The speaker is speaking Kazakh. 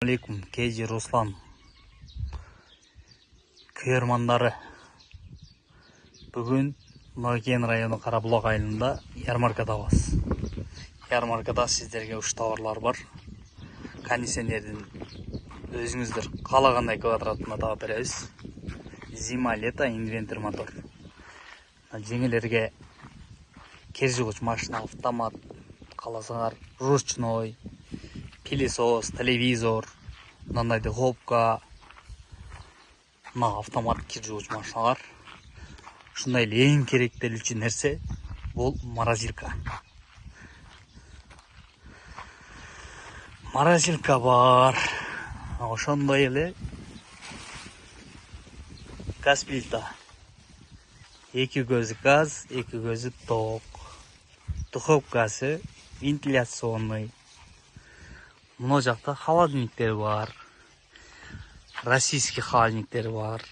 алейкум, Кейжи Руслан көрермандары. Бүгін Нокен районы Қарабұлақ айылында ярмаркадабыз. Ярмаркада сіздерге үш товарлар бар. Кондиционерден өзіңіздер қалағандай квадратына тағып береміз. Зима, лето, инвентор мотор. Жеңілерге кер жуғыш машина, автомат, қаласаңар ручной, пилесос, телевизор, мынандай хопка, автомат кер жуғыш машиналар. Шундай ең керектелүүчү нерсе бул морозилка. Морозилка бар. Ошондой эле газ плита. Эки көзү газ, эки көзү ток. Духовкасы вентиляционный. Мына жакта холодильниктер бар. Российский холодильниктер бар.